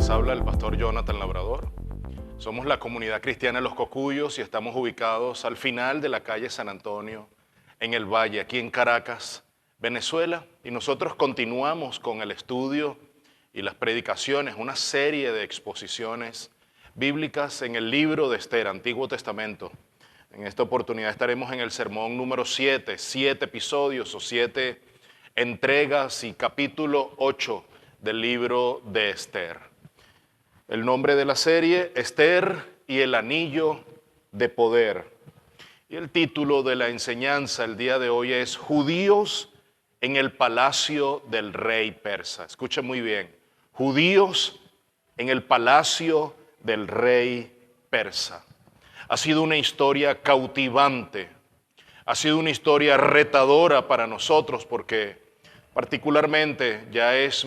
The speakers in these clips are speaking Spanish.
Les habla el pastor Jonathan Labrador. Somos la comunidad cristiana de Los Cocuyos y estamos ubicados al final de la calle San Antonio, en el Valle, aquí en Caracas, Venezuela. Y nosotros continuamos con el estudio y las predicaciones, una serie de exposiciones bíblicas en el libro de Esther, Antiguo Testamento. En esta oportunidad estaremos en el sermón número 7, 7 episodios o 7 entregas y capítulo 8 del libro de Esther. El nombre de la serie, Esther y el anillo de poder. Y el título de la enseñanza el día de hoy es Judíos en el palacio del rey persa. Escuchen muy bien, judíos en el palacio del rey persa. Ha sido una historia cautivante, ha sido una historia retadora para nosotros porque particularmente ya es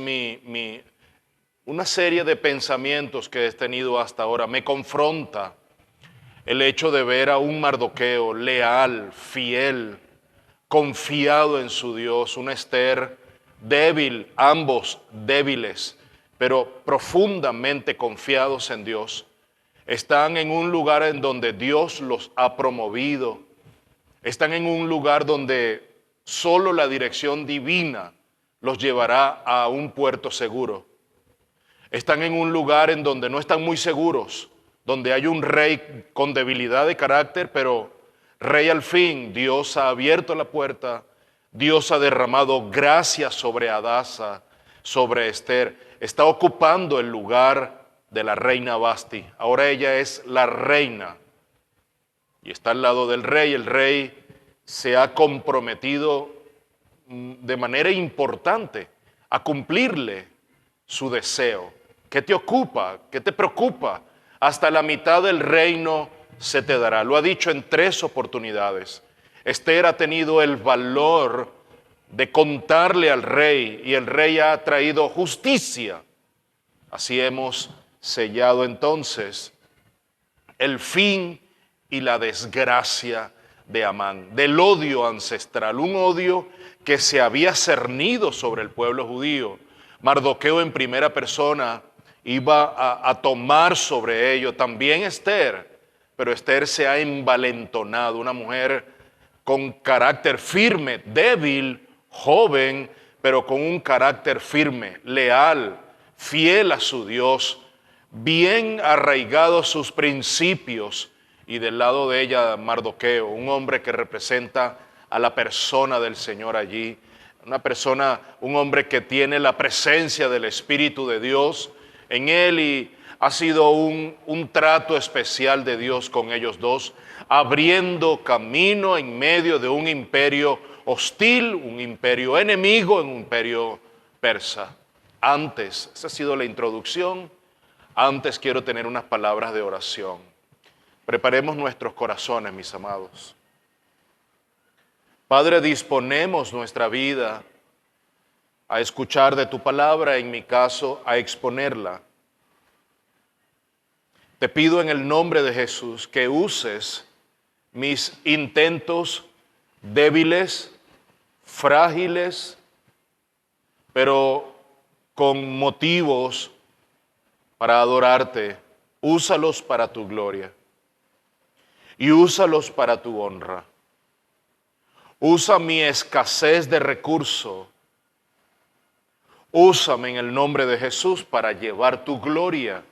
una serie de pensamientos que he tenido hasta ahora. Me confronta el hecho de ver a un Mardoqueo leal, fiel, confiado en su Dios, una Esther débil, ambos débiles, pero profundamente confiados en Dios. Están en un lugar en donde Dios los ha promovido. Están en un lugar donde solo la dirección divina los llevará a un puerto seguro. Están en un lugar en donde no están muy seguros, donde hay un rey con debilidad de carácter, pero rey al fin. Dios ha abierto la puerta, Dios ha derramado gracia sobre Hadasa, sobre Esther. Está ocupando el lugar de la reina Vasti. Ahora ella es la reina y está al lado del rey. El rey se ha comprometido de manera importante a cumplirle su deseo. ¿Qué te ocupa? ¿Qué te preocupa? Hasta la mitad del reino se te dará. Lo ha dicho en 3 oportunidades. Esther ha tenido el valor de contarle al rey y el rey ha traído justicia. Así hemos sellado entonces el fin y la desgracia de Amán, del odio ancestral, un odio que se había cernido sobre el pueblo judío. Mardoqueo en primera persona iba a tomar sobre ello, también Esther, pero Esther se ha envalentonado, una mujer con carácter firme, débil, joven, pero con un carácter firme, leal, fiel a su Dios, bien arraigados sus principios, y del lado de ella Mardoqueo, un hombre que representa a la persona del Señor allí, un hombre que tiene la presencia del Espíritu de Dios en él, y ha sido un trato especial de Dios con ellos dos, abriendo camino en medio de un imperio hostil, un imperio enemigo, un imperio persa. Antes, esa ha sido la introducción, antes quiero tener unas palabras de oración. Preparemos nuestros corazones, mis amados. Padre, disponemos nuestra vida a escuchar de tu palabra, en mi caso, a exponerla. Te pido en el nombre de Jesús que uses mis intentos débiles, frágiles, pero con motivos para adorarte. Úsalos para tu gloria y úsalos para tu honra. Usa mi escasez de recurso. Úsame en el nombre de Jesús para llevar tu gloria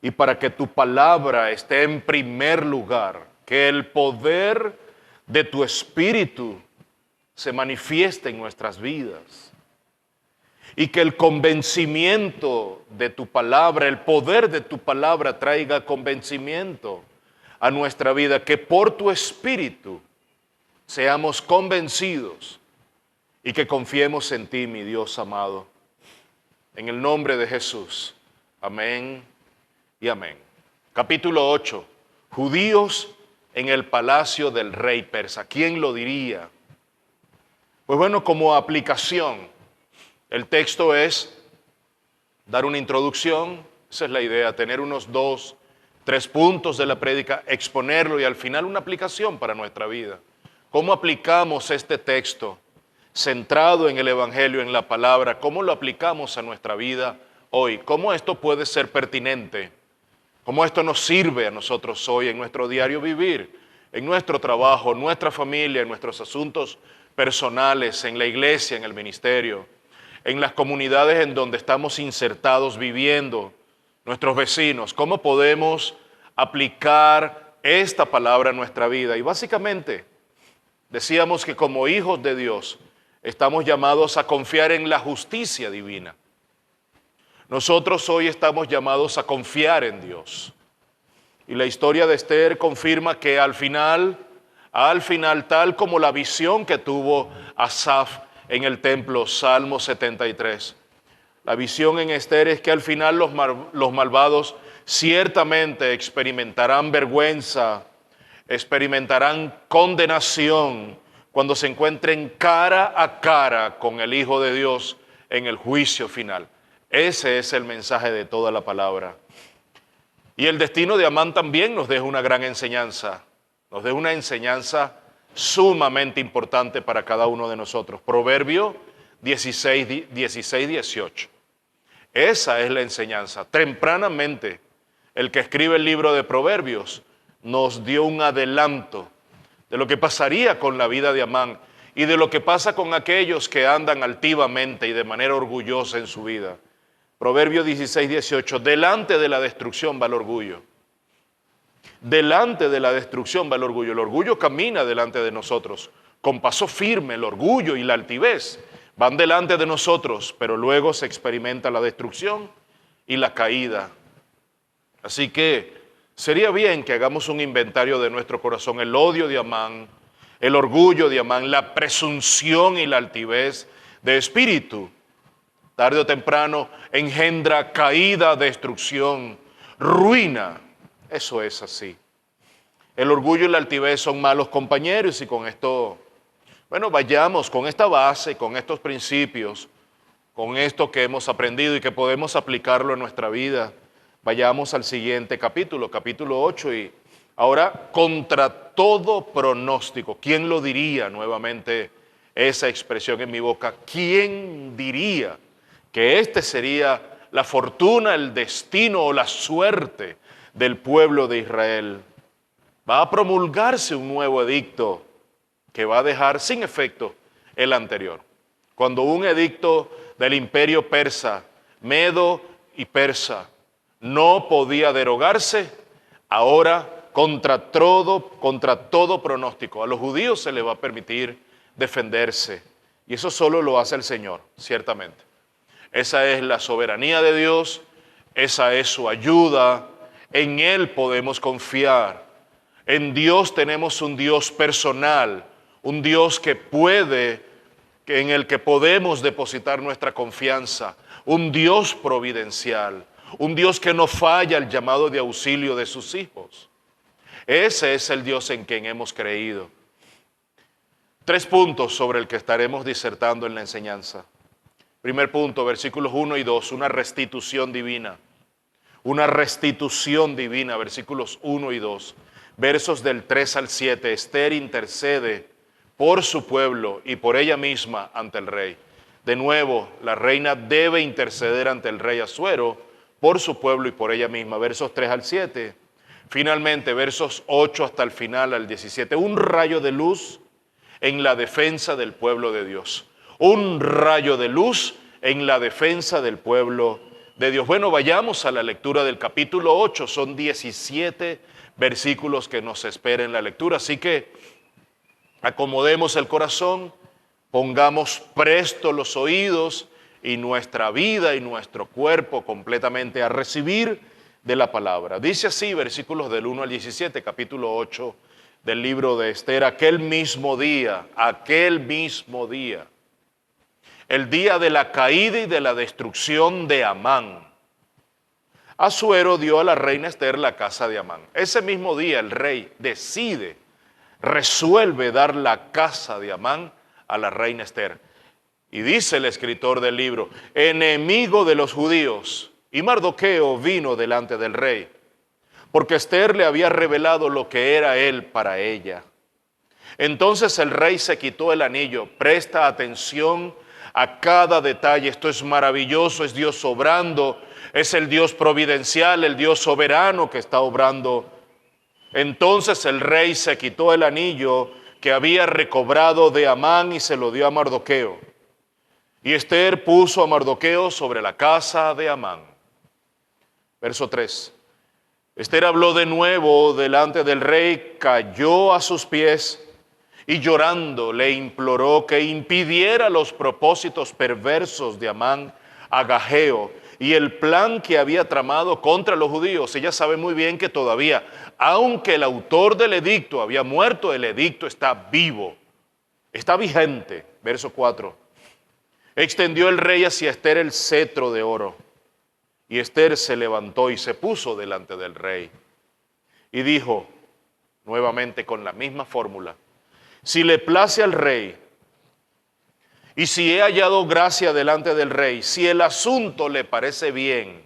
y para que tu palabra esté en primer lugar, que el poder de tu Espíritu se manifieste en nuestras vidas y que el convencimiento de tu palabra, el poder de tu palabra traiga convencimiento a nuestra vida, que por tu Espíritu seamos convencidos y que confiemos en ti, mi Dios amado. En el nombre de Jesús. Amén y amén. Capítulo 8. Judíos en el palacio del rey persa. ¿Quién lo diría? Pues bueno, como aplicación, el texto es dar una introducción. Esa es la idea, tener unos 2, 3 puntos de la prédica, exponerlo y al final una aplicación para nuestra vida. ¿Cómo aplicamos este texto centrado en el Evangelio, en la palabra? ¿Cómo lo aplicamos a nuestra vida hoy? ¿Cómo esto puede ser pertinente? ¿Cómo esto nos sirve a nosotros hoy en nuestro diario vivir, en nuestro trabajo, en nuestra familia, en nuestros asuntos personales, en la iglesia, en el ministerio, en las comunidades en donde estamos insertados viviendo, nuestros vecinos? ¿Cómo podemos aplicar esta palabra a nuestra vida? Y básicamente decíamos que como hijos de Dios estamos llamados a confiar en la justicia divina. Nosotros hoy estamos llamados a confiar en Dios. Y la historia de Esther confirma que al final, tal como la visión que tuvo Asaf en el templo, Salmo 73, la visión en Esther es que al final los malvados ciertamente experimentarán vergüenza, experimentarán condenación cuando se encuentren cara a cara con el Hijo de Dios en el juicio final. Ese es el mensaje de toda la palabra. Y el destino de Amán también nos deja una gran enseñanza, nos deja una enseñanza sumamente importante para cada uno de nosotros. Proverbio 16, 18. Esa es la enseñanza. Tempranamente, el que escribe el libro de Proverbios nos dio un adelanto de lo que pasaría con la vida de Amán y de lo que pasa con aquellos que andan altivamente y de manera orgullosa en su vida. Proverbio 16, 18, delante de la destrucción va el orgullo. Delante de la destrucción va el orgullo. El orgullo camina delante de nosotros, con paso firme. El orgullo y la altivez van delante de nosotros, pero luego se experimenta la destrucción y la caída. Así que sería bien que hagamos un inventario de nuestro corazón. El odio de Amán, el orgullo de Amán, la presunción y la altivez de espíritu, tarde o temprano engendra caída, destrucción, ruina. Eso es así. El orgullo y la altivez son malos compañeros y con esto, vayamos con esta base, con estos principios, con esto que hemos aprendido y que podemos aplicarlo en nuestra vida. Vayamos al siguiente capítulo, capítulo 8, y ahora contra todo pronóstico. ¿Quién lo diría? Nuevamente esa expresión en mi boca. ¿Quién diría que este sería la fortuna, el destino o la suerte del pueblo de Israel? Va a promulgarse un nuevo edicto que va a dejar sin efecto el anterior. Cuando un edicto del imperio persa, medo y persa, no podía derogarse, ahora contra todo pronóstico, a los judíos se les va a permitir defenderse. Y eso solo lo hace el Señor, ciertamente. Esa es la soberanía de Dios, esa es su ayuda, en Él podemos confiar. En Dios tenemos un Dios personal, un Dios en el que podemos depositar nuestra confianza, un Dios providencial, un Dios que no falla el llamado de auxilio de sus hijos. Ese es el Dios en quien hemos creído. 3 puntos sobre el que estaremos disertando en la enseñanza. Primer punto, versículos 1 y 2, una restitución divina. Una restitución divina, versículos 1 y 2. Versos del 3 al 7, Esther intercede por su pueblo y por ella misma ante el rey. De nuevo, la reina debe interceder ante el rey Asuero por su pueblo y por ella misma. Versos 3 al 7. Finalmente, versos 8 hasta el final, al 17. Un rayo de luz en la defensa del pueblo de Dios. Un rayo de luz en la defensa del pueblo de Dios. Bueno, vayamos a la lectura del capítulo 8. Son 17 versículos que nos espera en la lectura. Así que acomodemos el corazón, pongamos presto los oídos y nuestra vida y nuestro cuerpo completamente a recibir de la palabra. Dice así, versículos del 1 al 17, capítulo 8 del libro de Esther. Aquel mismo día, el día de la caída y de la destrucción de Amán, Asuero dio a la reina Esther la casa de Amán. Ese mismo día el rey resuelve dar la casa de Amán a la reina Esther. Y dice el escritor del libro, enemigo de los judíos, y Mardoqueo vino delante del rey, porque Esther le había revelado lo que era él para ella. Entonces el rey se quitó el anillo. Presta atención a cada detalle. Esto es maravilloso, es Dios obrando, es el Dios providencial, el Dios soberano que está obrando. Entonces el rey se quitó el anillo que había recobrado de Amán y se lo dio a Mardoqueo. Y Esther puso a Mardoqueo sobre la casa de Amán. Verso 3. Esther habló de nuevo delante del rey, cayó a sus pies y llorando le imploró que impidiera los propósitos perversos de Amán, Agageo, y el plan que había tramado contra los judíos. Ella sabe muy bien que todavía, aunque el autor del edicto había muerto, el edicto está vivo, está vigente. Verso 4. Extendió el rey hacia Esther el cetro de oro, y Esther se levantó y se puso delante del rey. Y dijo, nuevamente con la misma fórmula, si le place al rey, y si he hallado gracia delante del rey, si el asunto le parece bien,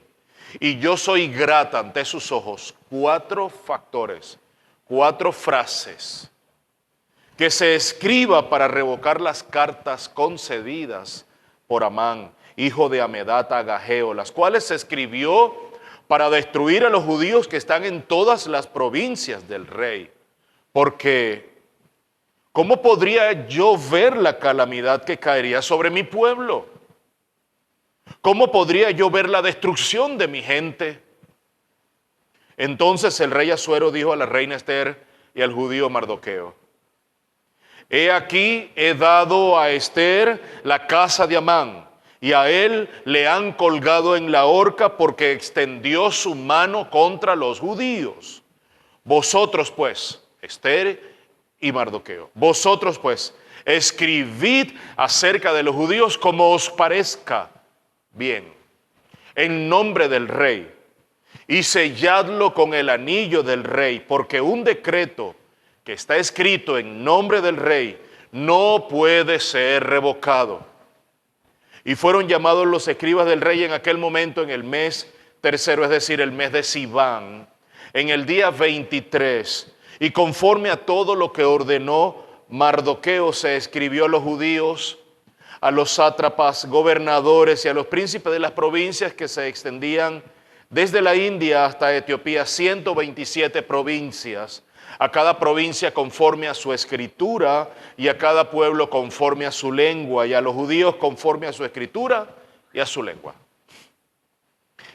y yo soy grata ante sus ojos, 4 factores, 4 frases, que se escriba para revocar las cartas concedidas por Amán, hijo de Amedata Agageo, las cuales se escribió para destruir a los judíos que están en todas las provincias del rey. Porque, ¿cómo podría yo ver la calamidad que caería sobre mi pueblo? ¿Cómo podría yo ver la destrucción de mi gente? Entonces el rey Asuero dijo a la reina Esther y al judío Mardoqueo, he aquí he dado a Esther la casa de Amán, y a él le han colgado en la horca porque extendió su mano contra los judíos. Vosotros pues, Esther y Mardoqueo, vosotros pues, escribid acerca de los judíos como os parezca bien, en nombre del rey, y selladlo con el anillo del rey, porque un decreto que está escrito en nombre del rey no puede ser revocado. Y fueron llamados los escribas del rey en aquel momento en el mes tercero, es decir, el mes de Siván, en el día 23, y conforme a todo lo que ordenó Mardoqueo se escribió a los judíos, a los sátrapas, gobernadores y a los príncipes de las provincias que se extendían desde la India hasta Etiopía, 127 provincias, a cada provincia conforme a su escritura y a cada pueblo conforme a su lengua, y a los judíos conforme a su escritura y a su lengua.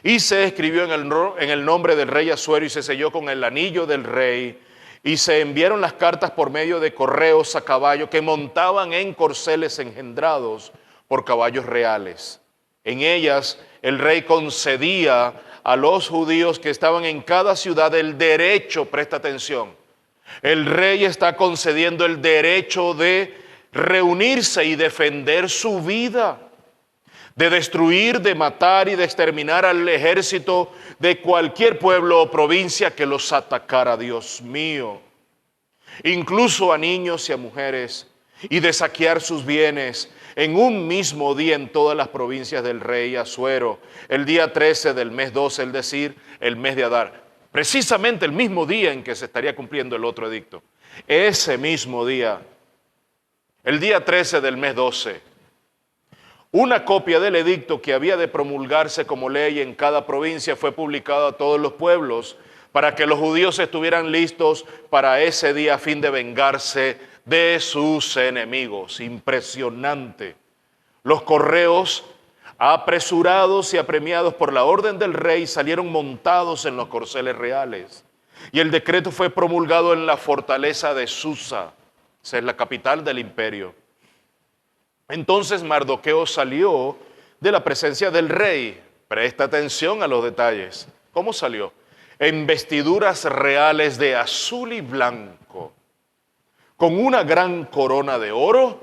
Y se escribió en el nombre del rey Asuero y se selló con el anillo del rey, y se enviaron las cartas por medio de correos a caballo que montaban en corceles engendrados por caballos reales. En ellas el rey concedía a los judíos que estaban en cada ciudad el derecho, presta atención, el rey está concediendo el derecho de reunirse y defender su vida, de destruir, de matar y de exterminar al ejército de cualquier pueblo o provincia que los atacara, Dios mío, incluso a niños y a mujeres, y de saquear sus bienes en un mismo día en todas las provincias del rey Asuero, el día 13 del mes 12, es decir, el mes de Adar. Precisamente el mismo día en que se estaría cumpliendo el otro edicto. Ese mismo día, el día 13 del mes 12, una copia del edicto que había de promulgarse como ley en cada provincia fue publicada a todos los pueblos para que los judíos estuvieran listos para ese día a fin de vengarse de sus enemigos. Impresionante. Los correos, apresurados y apremiados por la orden del rey, salieron montados en los corceles reales. Y el decreto fue promulgado en la fortaleza de Susa, esa es la capital del imperio. Entonces Mardoqueo salió de la presencia del rey. Presta atención a los detalles. ¿Cómo salió? En vestiduras reales de azul y blanco, con una gran corona de oro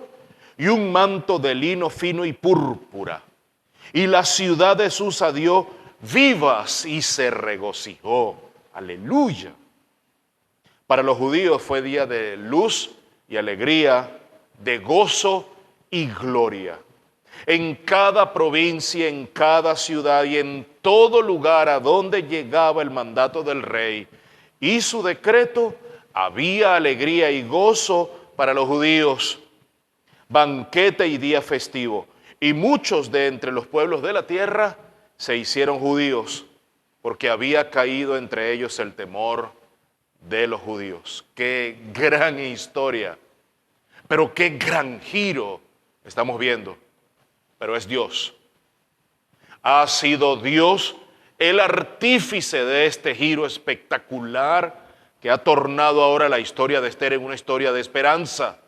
y un manto de lino fino y púrpura. Y la ciudad de Susa dio vivas y se regocijó. Aleluya. Para los judíos fue día de luz y alegría, de gozo y gloria. En cada provincia, en cada ciudad y en todo lugar a donde llegaba el mandato del rey y su decreto, había alegría y gozo para los judíos, banquete y día festivo. Y muchos de entre los pueblos de la tierra se hicieron judíos, porque había caído entre ellos el temor de los judíos. ¡Qué gran historia! Pero qué gran giro estamos viendo. Pero es Dios. Ha sido Dios el artífice de este giro espectacular que ha tornado ahora la historia de Esther en una historia de esperanza.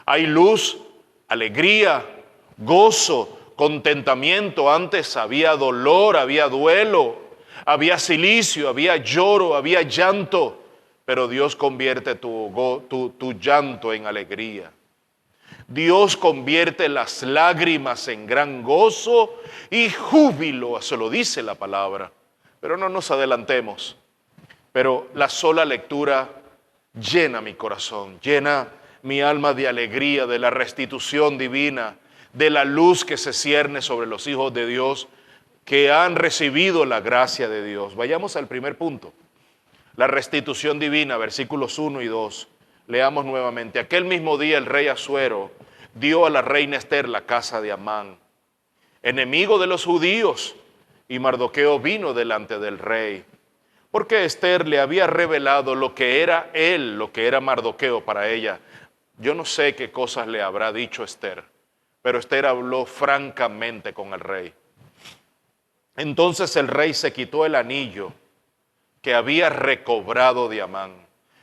Hay luz, alegría, gozo, contentamiento. Antes había dolor, había duelo, había cilicio, había lloro, había llanto. Pero Dios convierte tu llanto en alegría. Dios convierte las lágrimas en gran gozo y júbilo, eso lo dice la palabra. Pero no nos adelantemos. Pero la sola lectura llena mi corazón, llena mi alma de alegría, de la restitución divina, de la luz que se cierne sobre los hijos de Dios que han recibido la gracia de Dios. Vayamos al primer punto. La restitución divina, versículos 1 y 2. Leamos nuevamente. Aquel mismo día el rey Asuero dio a la reina Esther la casa de Amán, enemigo de los judíos, y Mardoqueo vino delante del rey, porque Esther le había revelado lo que era él, lo que era Mardoqueo para ella. Yo no sé qué cosas le habrá dicho Esther, pero Esther habló francamente con el rey. Entonces el rey se quitó el anillo que había recobrado de Amán.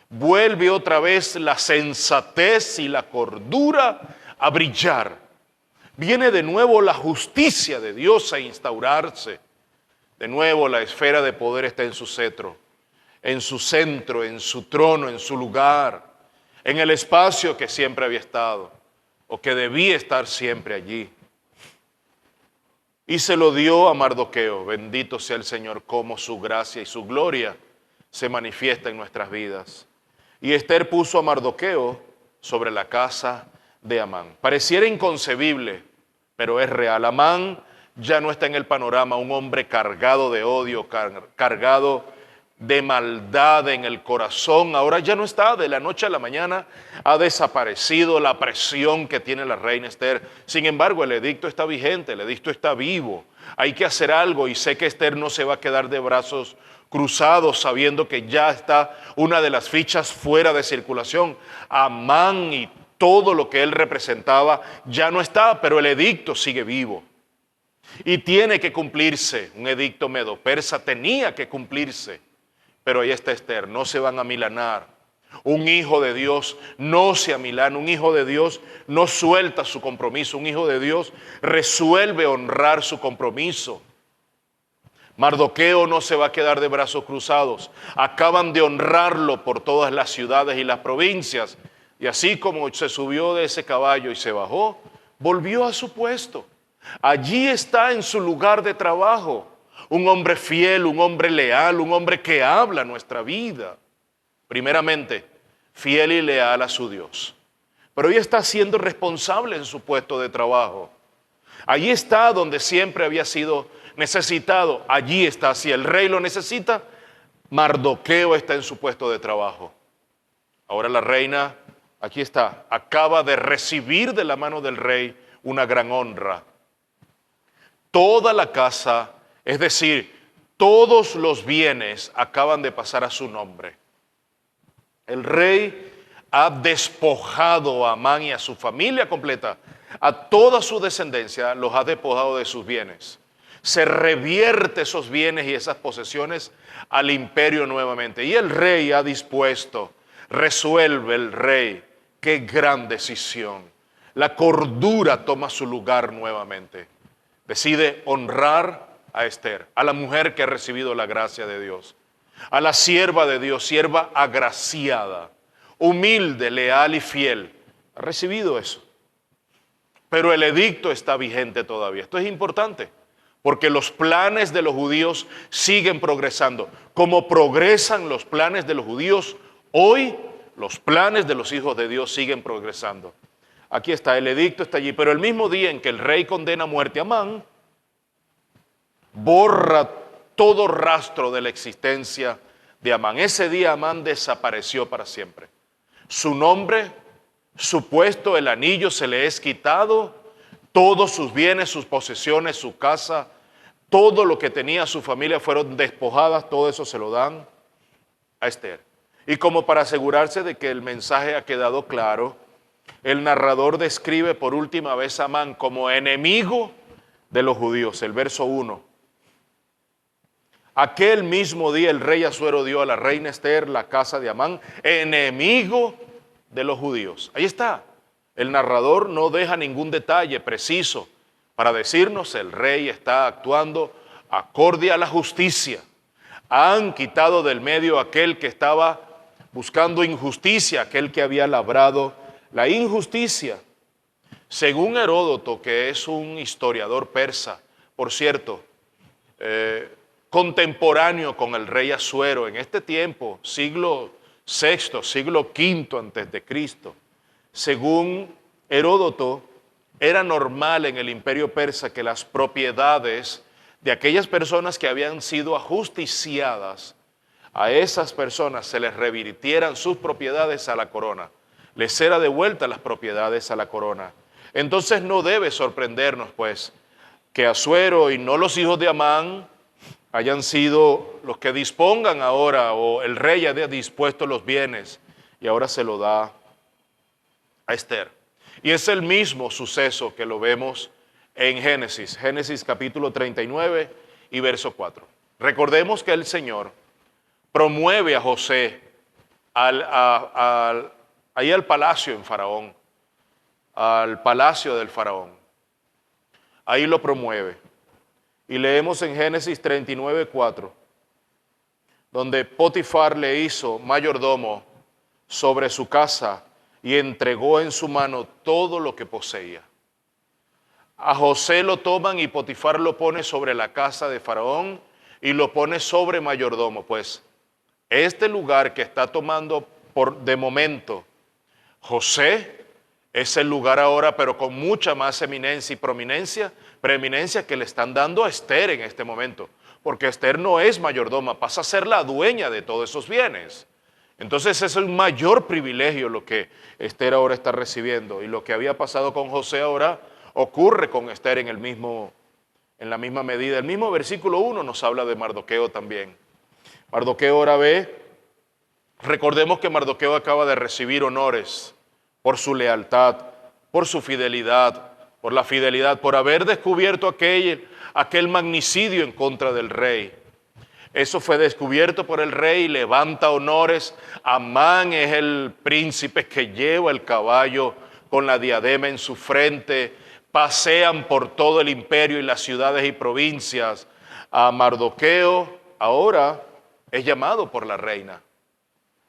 Vuelve otra vez la sensatez y la cordura a brillar. Viene de nuevo la justicia de Dios a instaurarse. De nuevo la esfera de poder está en su cetro, en su centro, en su trono, en su lugar, en el espacio que siempre había estado o que debía estar siempre allí. Y se lo dio a Mardoqueo. Bendito sea el Señor, como su gracia y su gloria se manifiesta en nuestras vidas. Y Esther puso a Mardoqueo sobre la casa de Amán. Pareciera inconcebible, pero es real. Amán ya no está en el panorama, un hombre cargado de odio, cargado de maldad en el corazón. Ahora ya no está, de la noche a la mañana ha desaparecido la presión que tiene la reina Esther. Sin embargo, el edicto está vigente, el edicto está vivo. Hay que hacer algo y sé que Esther no se va a quedar de brazos cruzados sabiendo que ya está una de las fichas fuera de circulación. Amán y todo lo que él representaba ya no está, pero el edicto sigue vivo. Y tiene que cumplirse. Un edicto medo-persa tenía que cumplirse. Pero ahí está Esther, no se van a milanar. Un hijo de Dios no se amilana, un hijo de Dios no suelta su compromiso, un hijo de Dios resuelve honrar su compromiso. Mardoqueo no se va a quedar de brazos cruzados. Acaban de honrarlo por todas las ciudades y las provincias. Y así como se subió de ese caballo y se bajó, volvió a su puesto. Allí está en su lugar de trabajo. Un hombre fiel, un hombre leal, un hombre que habla nuestra vida. Primeramente, fiel y leal a su Dios. Pero ella está siendo responsable en su puesto de trabajo. Allí está donde siempre había sido necesitado. Allí está. Si el rey lo necesita, Mardoqueo está en su puesto de trabajo. Ahora la reina, aquí está, acaba de recibir de la mano del rey una gran honra. Toda la casa, es decir, todos los bienes acaban de pasar a su nombre. El rey ha despojado a Amán y a su familia completa, a toda su descendencia, los ha despojado de sus bienes. Se revierte esos bienes y esas posesiones al imperio nuevamente. Y el rey ha dispuesto, resuelve el rey. ¡Qué gran decisión! La cordura toma su lugar nuevamente. Decide honrar a Esther, a la mujer que ha recibido la gracia de Dios, a la sierva de Dios, sierva agraciada, humilde, leal y fiel. Ha recibido eso. Pero el edicto está vigente todavía. Esto es importante, porque los planes de los judíos siguen progresando. Como progresan los planes de los judíos, hoy los planes de los hijos de Dios siguen progresando. Aquí está, el edicto está allí, pero el mismo día en que el rey condena a muerte a Amán, borra todo rastro de la existencia de Amán. Ese día Amán desapareció para siempre. Su nombre, su puesto, el anillo se le es quitado, Todos sus bienes, sus posesiones, su casa, todo lo que tenía su familia fueron despojadas, todo eso se lo dan a Esther. Y como para asegurarse de que el mensaje ha quedado claro, el narrador describe por última vez a Amán como enemigo de los judíos. El verso 1. Aquel mismo día el rey Asuero dio a la reina Esther la casa de Amán, enemigo de los judíos. Ahí está. El narrador no deja ningún detalle preciso para decirnos el rey está actuando acorde a la justicia. Han quitado del medio aquel que estaba buscando injusticia, aquel que había labrado la injusticia. Según Heródoto, que es un historiador persa, por cierto, contemporáneo con el rey Asuero, en este tiempo, siglo VI, siglo V antes de Cristo, según Heródoto, era normal en el imperio persa que las propiedades de aquellas personas que habían sido ajusticiadas, a esas personas se les revirtieran sus propiedades a la corona. Les era devuelta las propiedades a la corona. Entonces no debe sorprendernos, pues, que Asuero y no los hijos de Amán hayan sido los que dispongan ahora, o el rey haya dispuesto los bienes y ahora se lo da a Esther. Y es el mismo suceso que lo vemos en Génesis, Génesis capítulo 39 y verso 4. Recordemos que el Señor promueve a José ahí al palacio en Faraón, al palacio del Faraón. Ahí lo promueve. Y leemos en Génesis 39, 4, donde Potifar le hizo mayordomo sobre su casa y entregó en su mano todo lo que poseía. A José lo toman y Potifar lo pone sobre la casa de Faraón y lo pone sobre mayordomo. Pues este lugar que está tomando de momento José es el lugar ahora, pero con mucha más eminencia y preeminencia que le están dando a Esther en este momento. Porque Esther no es mayordoma, pasa a ser la dueña de todos esos bienes. Entonces es un mayor privilegio lo que Esther ahora está recibiendo. Y lo que había pasado con José ahora ocurre con Esther en la misma medida. El mismo versículo 1 nos habla de Mardoqueo también. Mardoqueo ahora recordemos que Mardoqueo acaba de recibir honores por su lealtad, por su fidelidad, por la fidelidad, por haber descubierto aquel magnicidio en contra del rey. Eso fue descubierto por el rey y levanta honores. Amán es el príncipe que lleva el caballo con la diadema en su frente. Pasean por todo el imperio y las ciudades y provincias. A Mardoqueo ahora es llamado por la reina.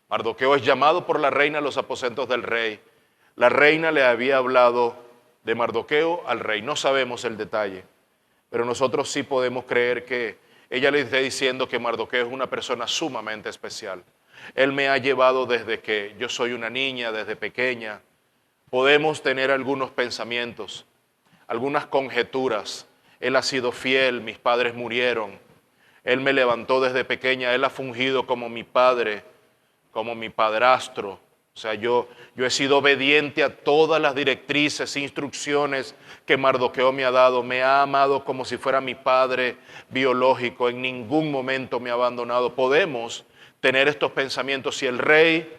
Mardoqueo es llamado por la reina a los aposentos del rey. La reina le había hablado de Mardoqueo al rey. No sabemos el detalle, pero nosotros sí podemos creer que ella le está diciendo que Mardoqueo es una persona sumamente especial. Él me ha llevado desde que yo soy una niña, desde pequeña. Podemos tener algunos pensamientos, algunas conjeturas. Él ha sido fiel, mis padres murieron. Él me levantó desde pequeña, él ha fungido como mi padre, como mi padrastro. O sea, yo he sido obediente a todas las directrices, instrucciones que Mardoqueo me ha dado. Me ha amado como si fuera mi padre biológico. En ningún momento me ha abandonado. Podemos tener estos pensamientos. Si el rey,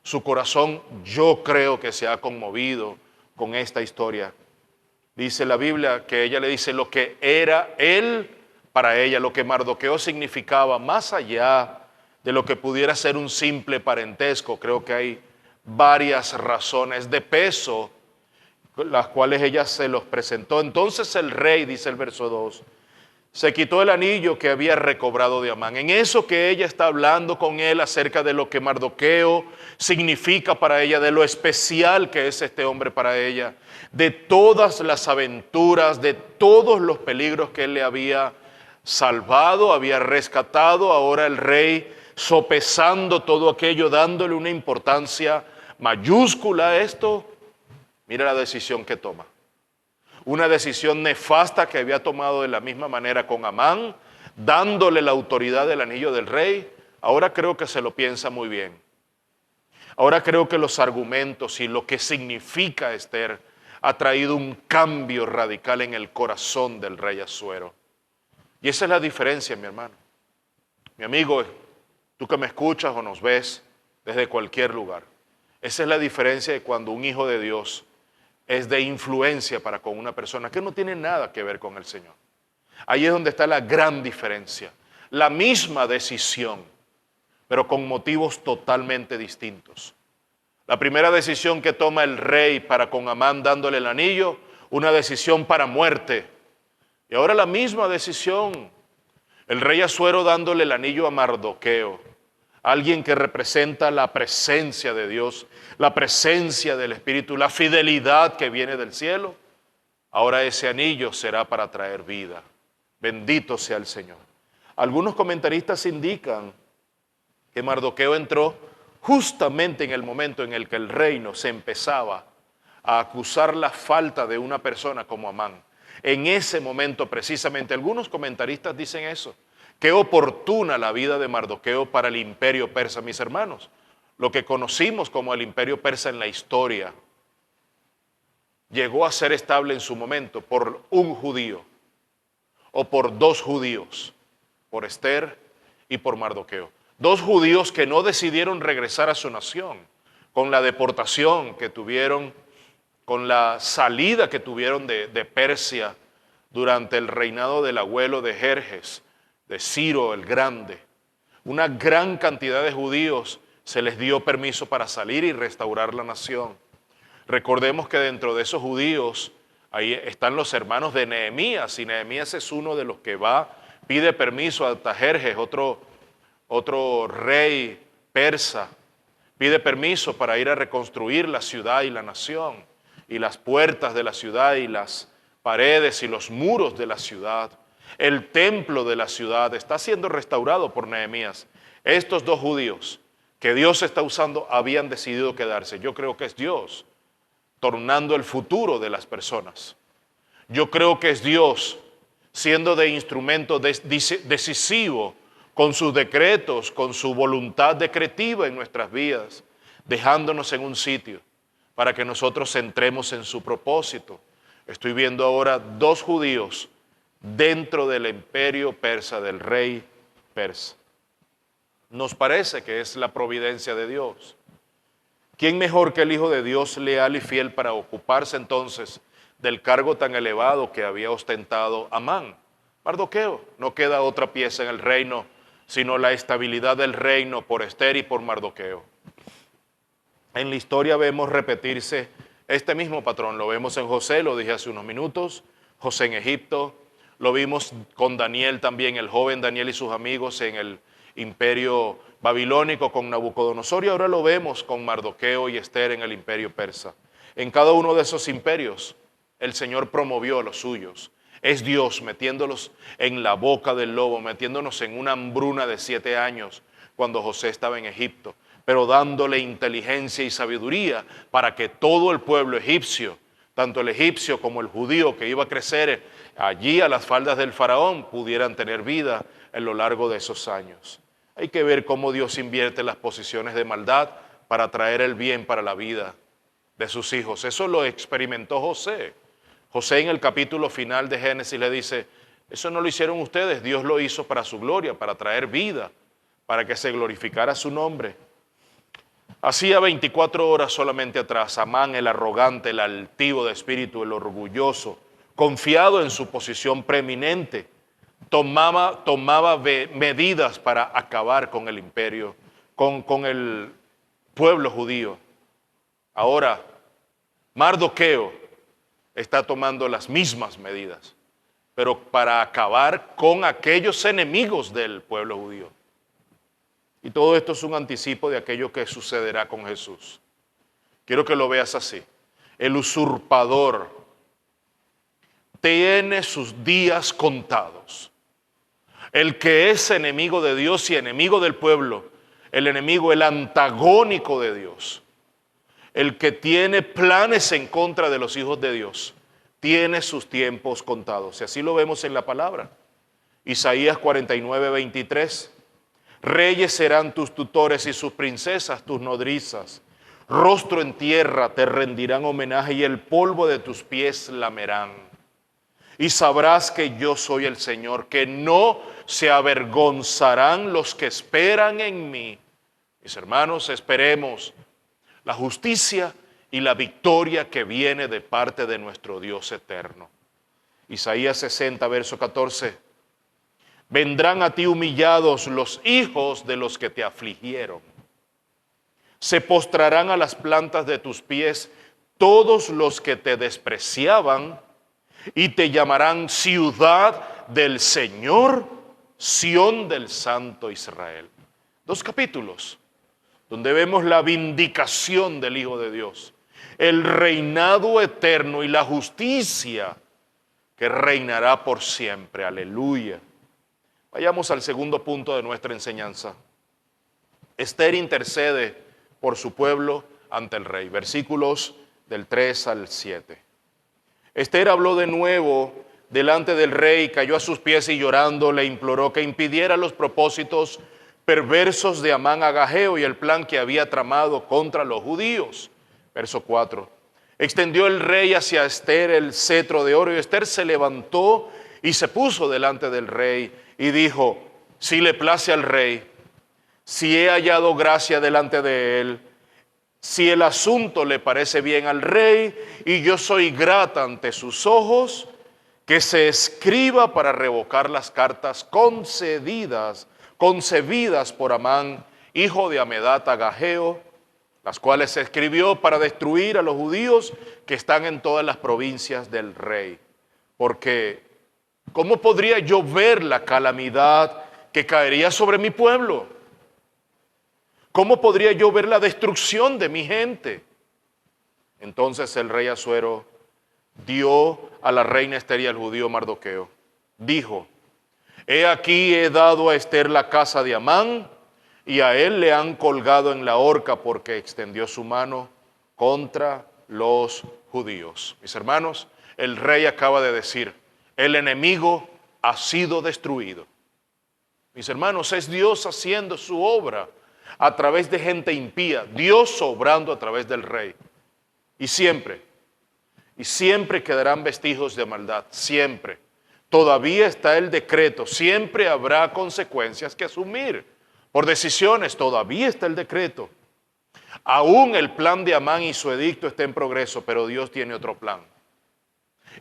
su corazón, yo creo que se ha conmovido con esta historia. Dice la Biblia que ella le dice lo que era él para ella, lo que Mardoqueo significaba, más allá de lo que pudiera ser un simple parentesco. Creo que hay varias razones de peso, las cuales ella se los presentó. Entonces el rey, dice el verso 2, se quitó el anillo que había recobrado de Amán. En eso que ella está hablando con él acerca de lo que Mardoqueo significa para ella, de lo especial que es este hombre para ella, de todas las aventuras, de todos los peligros que él le había salvado, había rescatado. Ahora el rey, sopesando todo aquello, dándole una importancia mayúscula a esto, mira la decisión que toma. Una decisión nefasta que había tomado de la misma manera con Amán, dándole la autoridad del anillo del rey. Ahora creo que se lo piensa muy bien. Ahora creo que los argumentos y lo que significa Esther ha traído un cambio radical en el corazón del rey Asuero. Y esa es la diferencia, mi hermano. Mi amigo, tú que me escuchas o nos ves desde cualquier lugar, esa es la diferencia de cuando un hijo de Dios es de influencia para con una persona que no tiene nada que ver con el Señor. Ahí es donde está la gran diferencia. La misma decisión, pero con motivos totalmente distintos. La primera decisión que toma el rey para con Amán dándole el anillo, una decisión para muerte. Y ahora la misma decisión, el rey Asuero dándole el anillo a Mardoqueo, alguien que representa la presencia de Dios, la presencia del Espíritu, la fidelidad que viene del cielo. Ahora ese anillo será para traer vida. Bendito sea el Señor. Algunos comentaristas indican que Mardoqueo entró justamente en el momento en el que el reino se empezaba a acusar la falta de una persona como Amán. En ese momento precisamente, algunos comentaristas dicen eso. Qué oportuna la vida de Mardoqueo para el imperio persa, mis hermanos. Lo que conocimos como el imperio persa en la historia llegó a ser estable en su momento por un judío o por dos judíos, por Esther y por Mardoqueo. Dos judíos que no decidieron regresar a su nación con la deportación que tuvieron, con la salida que tuvieron de Persia durante el reinado del abuelo de Jerjes, de Ciro el Grande. Una gran cantidad de judíos se les dio permiso para salir y restaurar la nación. Recordemos que dentro de esos judíos ahí están los hermanos de Nehemías, y Nehemías es uno de los que va, pide permiso a Artajerjes, otro rey persa, pide permiso para ir a reconstruir la ciudad y la nación, y las puertas de la ciudad y las paredes y los muros de la ciudad. El templo de la ciudad está siendo restaurado por Nehemías. Estos dos judíos que Dios está usando habían decidido quedarse. Yo creo que es Dios tornando el futuro de las personas. Yo creo que es Dios siendo de instrumento decisivo con sus decretos, con su voluntad decretiva en nuestras vidas, dejándonos en un sitio para que nosotros entremos en su propósito. Estoy viendo ahora dos judíos dentro del imperio persa, del rey persa. Nos parece que es la providencia de Dios. ¿Quién mejor que el Hijo de Dios, leal y fiel, para ocuparse entonces del cargo tan elevado que había ostentado Amán? Mardoqueo. No queda otra pieza en el reino, sino la estabilidad del reino por Esther y por Mardoqueo. En la historia vemos repetirse este mismo patrón. Lo vemos en José, lo dije hace unos minutos, José en Egipto. Lo vimos con Daniel también, el joven Daniel y sus amigos en el imperio babilónico con Nabucodonosor, y ahora lo vemos con Mardoqueo y Esther en el imperio persa. En cada uno de esos imperios el Señor promovió a los suyos. Es Dios metiéndolos en la boca del lobo, metiéndonos en una hambruna de 7 años cuando José estaba en Egipto, pero dándole inteligencia y sabiduría para que todo el pueblo egipcio, tanto el egipcio como el judío que iba a crecer allí a las faldas del faraón, pudieran tener vida en lo largo de esos años. Hay que ver cómo Dios invierte las posiciones de maldad para traer el bien para la vida de sus hijos. Eso lo experimentó José. José en el capítulo final de Génesis le dice, eso no lo hicieron ustedes, Dios lo hizo para su gloria, para traer vida, para que se glorificara su nombre. Hacía 24 horas solamente atrás, Amán, el arrogante, el altivo de espíritu, el orgulloso, confiado en su posición preeminente, tomaba medidas para acabar con el imperio, con el pueblo judío. Ahora, Mardoqueo está tomando las mismas medidas, pero para acabar con aquellos enemigos del pueblo judío. Y todo esto es un anticipo de aquello que sucederá con Jesús. Quiero que lo veas así. El usurpador tiene sus días contados. El que es enemigo de Dios y enemigo del pueblo, el enemigo, el antagónico de Dios, el que tiene planes en contra de los hijos de Dios, tiene sus tiempos contados. Y así lo vemos en la palabra. Isaías 49, 23. Reyes serán tus tutores y sus princesas tus nodrizas. Rostro en tierra te rendirán homenaje y el polvo de tus pies lamerán. Y sabrás que yo soy el Señor, que no se avergonzarán los que esperan en mí. Mis hermanos, esperemos la justicia y la victoria que viene de parte de nuestro Dios eterno. Isaías 60, verso 14. Vendrán a ti humillados los hijos de los que te afligieron. Se postrarán a las plantas de tus pies todos los que te despreciaban y te llamarán ciudad del Señor, Sión del Santo Israel. 2 capítulos donde vemos la vindicación del Hijo de Dios, el reinado eterno y la justicia que reinará por siempre. Aleluya. Vayamos al segundo punto de nuestra enseñanza. Esther intercede por su pueblo ante el rey. Versículos del 3 al 7. Esther habló de nuevo delante del rey, cayó a sus pies y llorando le imploró que impidiera los propósitos perversos de Amán Agageo y el plan que había tramado contra los judíos. Verso 4. Extendió el rey hacia Esther el cetro de oro y Esther se levantó y se puso delante del rey y dijo: si le place al rey, si he hallado gracia delante de él, si el asunto le parece bien al rey y yo soy grata ante sus ojos, que se escriba para revocar las cartas concebidas por Amán, hijo de Hamedata Agageo, las cuales se escribió para destruir a los judíos que están en todas las provincias del rey. Porque, ¿cómo podría yo ver la calamidad que caería sobre mi pueblo? ¿Cómo podría yo ver la destrucción de mi gente? Entonces el rey Asuero dio a la reina Esther y al judío Mardoqueo. Dijo: he aquí he dado a Esther la casa de Amán, y a él le han colgado en la horca porque extendió su mano contra los judíos. Mis hermanos, el rey acaba de decir: el enemigo ha sido destruido. Mis hermanos, es Dios haciendo su obra a través de gente impía, Dios obrando a través del rey. Y siempre quedarán vestigios de maldad, siempre. Todavía está el decreto, siempre habrá consecuencias que asumir por decisiones, todavía está el decreto. Aún el plan de Amán y su edicto está en progreso, pero Dios tiene otro plan.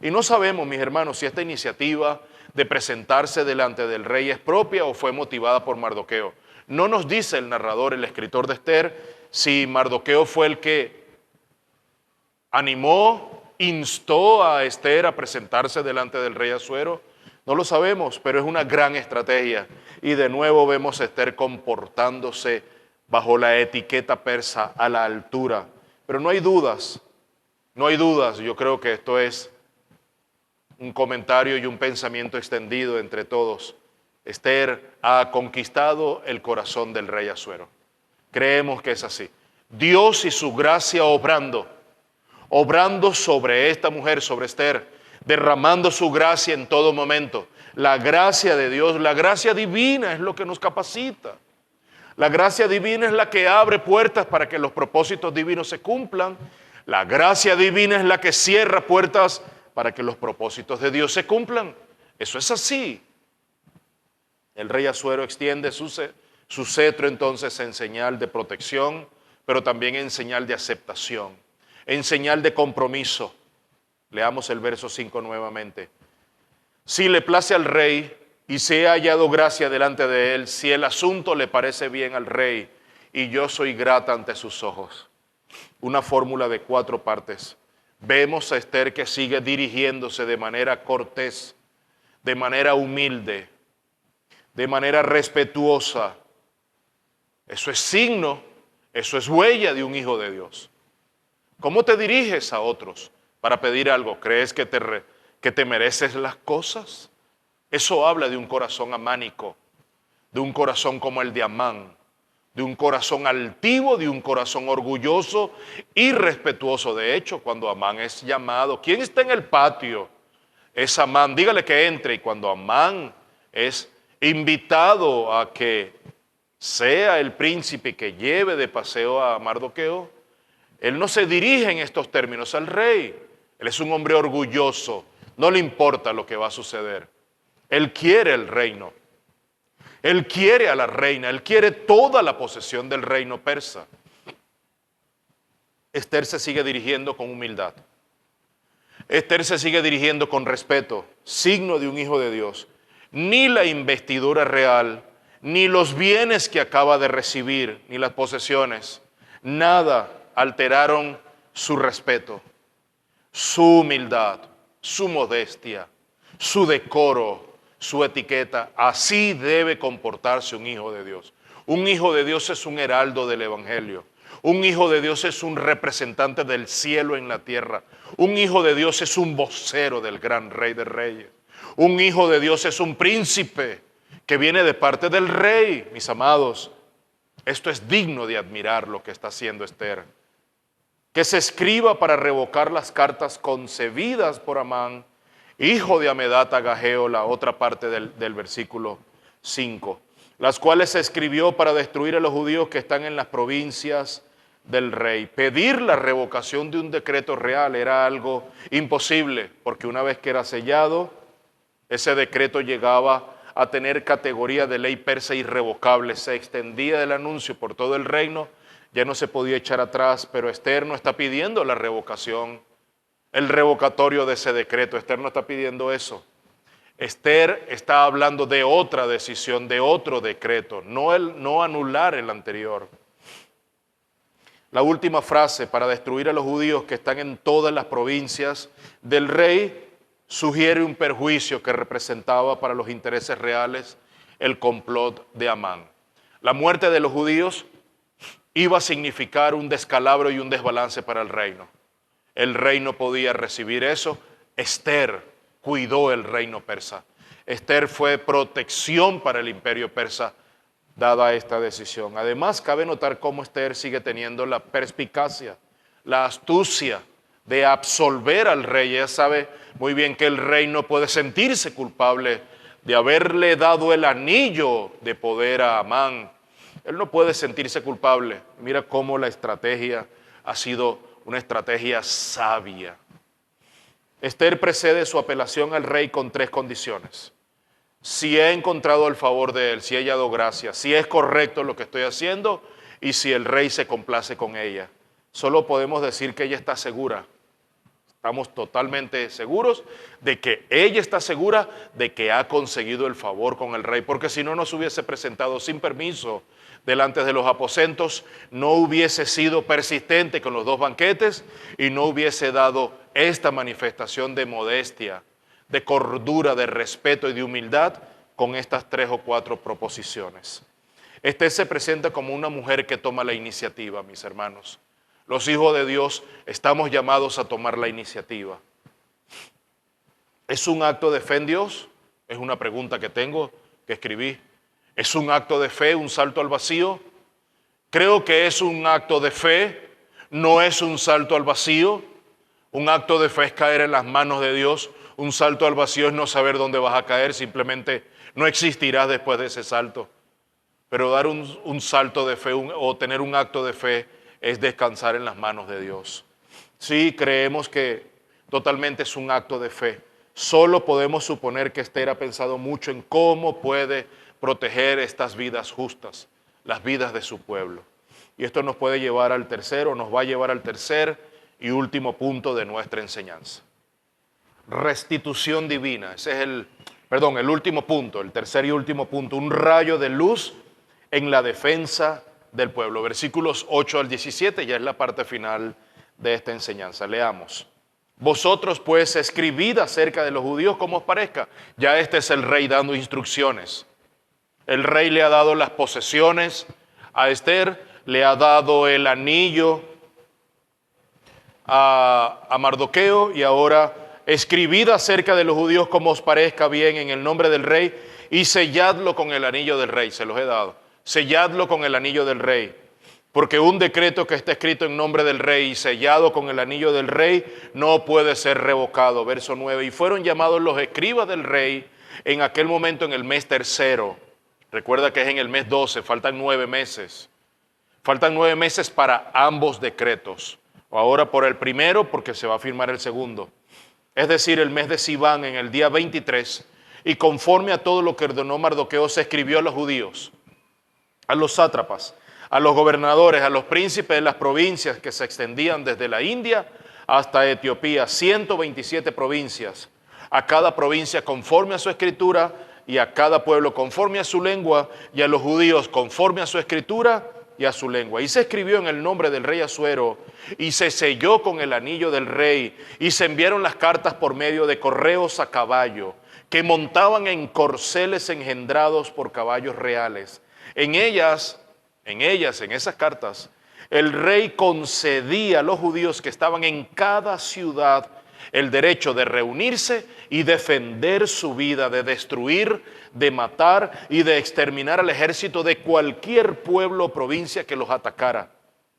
Y no sabemos, mis hermanos, si esta iniciativa de presentarse delante del rey es propia o fue motivada por Mardoqueo. No nos dice el narrador, el escritor de Esther, si Mardoqueo fue el que animó, instó a Esther a presentarse delante del rey Asuero. No lo sabemos, pero es una gran estrategia. Y de nuevo vemos a Esther comportándose bajo la etiqueta persa a la altura. Pero no hay dudas, yo creo que esto es un comentario y un pensamiento extendido entre todos. Esther ha conquistado el corazón del rey Asuero. Creemos que es así. Dios y su gracia obrando sobre esta mujer, sobre Esther, derramando su gracia en todo momento. La gracia de Dios, la gracia divina es lo que nos capacita. La gracia divina es la que abre puertas para que los propósitos divinos se cumplan. La gracia divina es la que cierra puertas para que los propósitos de Dios se cumplan. Eso es así. El rey Asuero extiende su cetro entonces en señal de protección, pero también en señal de aceptación, en señal de compromiso. Leamos el verso 5 nuevamente. Si le place al rey y se ha hallado gracia delante de él, si el asunto le parece bien al rey y yo soy grata ante sus ojos. Una fórmula de 4 partes. Vemos a Esther que sigue dirigiéndose de manera cortés, de manera humilde, de manera respetuosa. Eso es signo, eso es huella de un hijo de Dios. ¿Cómo te diriges a otros para pedir algo? ¿Crees que te mereces las cosas? Eso habla de un corazón amánico, de un corazón como el de Amán, de un corazón altivo, de un corazón orgulloso y respetuoso. De hecho, cuando Amán es llamado, ¿quién está en el patio? Es Amán, dígale que entre. Y cuando Amán es invitado a que sea el príncipe que lleve de paseo a Mardoqueo, Él no se dirige en estos términos al rey. Él es un hombre orgulloso, no le importa lo que va a suceder. Él quiere el reino. Él quiere a la reina, él quiere toda la posesión del reino persa. Esther se sigue dirigiendo con humildad. Esther se sigue dirigiendo con respeto, signo de un hijo de Dios. Ni la investidura real, ni los bienes que acaba de recibir, ni las posesiones, nada alteraron su respeto, su humildad, su modestia, su decoro, su etiqueta. Así debe comportarse un hijo de Dios. Un hijo de Dios es un heraldo del evangelio. Un hijo de Dios es un representante del cielo en la tierra. Un hijo de Dios es un vocero del gran Rey de Reyes. Un hijo de Dios es un príncipe que viene de parte del rey. Mis amados, esto es digno de admirar lo que está haciendo Esther. Que se escriba para revocar las cartas concebidas por Amán, hijo de Amedata Agageo, la otra parte del versículo 5, las cuales se escribió para destruir a los judíos que están en las provincias del rey. Pedir la revocación de un decreto real era algo imposible, porque una vez que era sellado, ese decreto llegaba a tener categoría de ley persa irrevocable, se extendía el anuncio por todo el reino, ya no se podía echar atrás, pero Esther no está pidiendo la revocación, el revocatorio de ese decreto. Esther no está pidiendo eso. Esther está hablando de otra decisión, de otro decreto, no anular el anterior. La última frase, para destruir a los judíos que están en todas las provincias del rey, sugiere un perjuicio que representaba para los intereses reales el complot de Amán. La muerte de los judíos iba a significar un descalabro y un desbalance para el reino. El rey no podía recibir eso. Esther cuidó el reino persa. Esther fue protección para el imperio persa, dada esta decisión. Además, cabe notar cómo Esther sigue teniendo la perspicacia, la astucia de absolver al rey. Ella sabe muy bien que el rey no puede sentirse culpable de haberle dado el anillo de poder a Amán. Él no puede sentirse culpable. Mira cómo la estrategia ha sido una estrategia sabia. Esther precede su apelación al rey con 3 condiciones. Si he encontrado el favor de él, si he hallado gracia, si es correcto lo que estoy haciendo y si el rey se complace con ella. Solo podemos decir que ella está segura. Estamos totalmente seguros de que ella está segura de que ha conseguido el favor con el rey, porque si no, no se hubiese presentado sin permiso delante de los aposentos, no hubiese sido persistente con los 2 banquetes y no hubiese dado esta manifestación de modestia, de cordura, de respeto y de humildad con estas 3 o 4 proposiciones. Esther se presenta como una mujer que toma la iniciativa, mis hermanos. Los hijos de Dios estamos llamados a tomar la iniciativa. ¿Es un acto de fe en Dios? Es una pregunta que tengo, que escribí. ¿Es un acto de fe, un salto al vacío? Creo que es un acto de fe, no es un salto al vacío. Un acto de fe es caer en las manos de Dios. Un salto al vacío es no saber dónde vas a caer, simplemente no existirás después de ese salto. Pero dar un salto de fe o tener un acto de fe es descansar en las manos de Dios. Sí, creemos que totalmente es un acto de fe. Solo podemos suponer que Esther ha pensado mucho en cómo puede proteger estas vidas justas, las vidas de su pueblo. Y esto nos puede llevar al tercero, nos va a llevar al tercer y último punto de nuestra enseñanza. Restitución divina. Ese es el último punto, el tercer y último punto. Un rayo de luz en la defensa del pueblo. Versículos 8 al 17, ya es la parte final de esta enseñanza. Leamos. Vosotros pues escribid acerca de los judíos como os parezca. Ya este es el rey dando instrucciones. El rey le ha dado las posesiones a Esther, le ha dado el anillo a Mardoqueo y ahora escribid acerca de los judíos como os parezca bien en el nombre del rey y selladlo con el anillo del rey. Se los he dado. Selladlo con el anillo del rey. Porque un decreto que está escrito en nombre del rey y sellado con el anillo del rey no puede ser revocado. Verso 9. Y fueron llamados los escribas del rey en aquel momento en el mes tercero. Recuerda que es en el mes 12, faltan 9 meses. Faltan 9 meses para ambos decretos. o ahora por el primero porque se va a firmar el segundo, es decir, el mes de Sivan en el día 23, y conforme a todo lo que ordenó Mardoqueo se escribió a los judíos, a los sátrapas, a los gobernadores, a los príncipes de las provincias que se extendían desde la India hasta Etiopía, 127 provincias, a cada provincia conforme a su escritura y a cada pueblo conforme a su lengua, y a los judíos conforme a su escritura y a su lengua. Y se escribió en el nombre del rey Asuero, y se selló con el anillo del rey, y se enviaron las cartas por medio de correos a caballo, que montaban en corceles engendrados por caballos reales. En esas cartas, el rey concedía a los judíos que estaban en cada ciudad el derecho de reunirse y defender su vida, de destruir, de matar y de exterminar al ejército de cualquier pueblo o provincia que los atacara,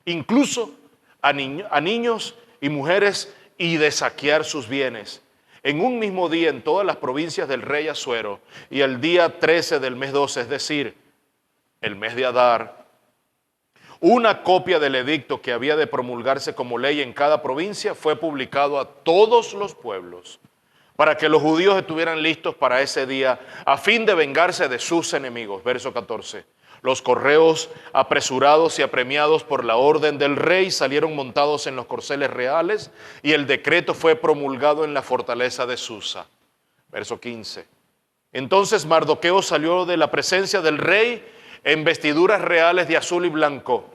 incluso a niños y mujeres, y de saquear sus bienes. En un mismo día en todas las provincias del rey Asuero, y el día 13 del mes 12, es decir, el mes de Adar, una copia del edicto que había de promulgarse como ley en cada provincia fue publicado a todos los pueblos, para que los judíos estuvieran listos para ese día, a fin de vengarse de sus enemigos. Verso 14. Los correos, apresurados y apremiados por la orden del rey, salieron montados en los corceles reales, y el decreto fue promulgado en la fortaleza de Susa. Verso 15. Entonces Mardoqueo salió de la presencia del rey en vestiduras reales de azul y blanco,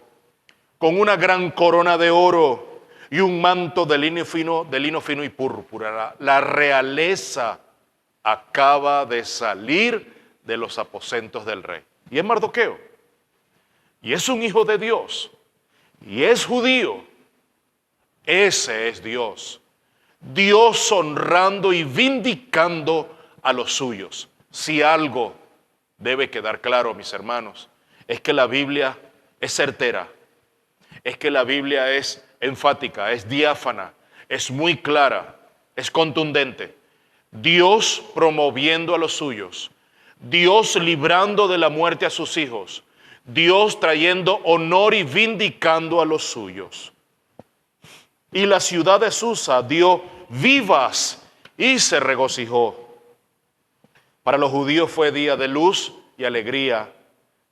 con una gran corona de oro y un manto de lino fino y púrpura. La realeza acaba de salir de los aposentos del rey. Y es Mardoqueo, y es un hijo de Dios, y es judío. Ese es Dios. Dios honrando y vindicando a los suyos. Si algo debe quedar claro, mis hermanos, es que la Biblia es certera, es que la Biblia es enfática, es diáfana, es muy clara, es contundente. Dios promoviendo a los suyos, Dios librando de la muerte a sus hijos, Dios trayendo honor y vindicando a los suyos. Y la ciudad de Susa dio vivas y se regocijó. Para los judíos fue día de luz y alegría,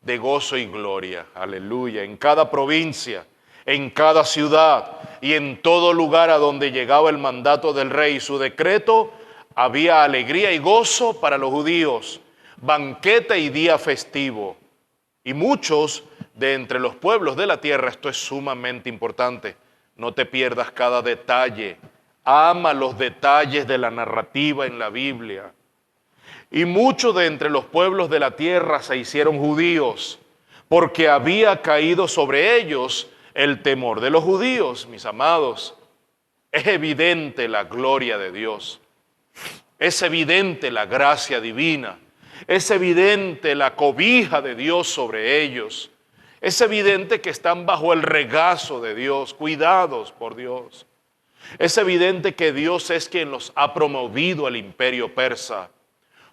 de gozo y gloria. Aleluya. En cada provincia, en cada ciudad y en todo lugar a donde llegaba el mandato del rey y su decreto, había alegría y gozo para los judíos, banquete y día festivo. Y muchos de entre los pueblos de la tierra, esto es sumamente importante, no te pierdas cada detalle, ama los detalles de la narrativa en la Biblia. Y muchos de entre los pueblos de la tierra se hicieron judíos, porque había caído sobre ellos el temor de los judíos. Mis amados, es evidente la gloria de Dios, es evidente la gracia divina, es evidente la cobija de Dios sobre ellos, es evidente que están bajo el regazo de Dios, cuidados por Dios. Es evidente que Dios es quien los ha promovido al imperio persa.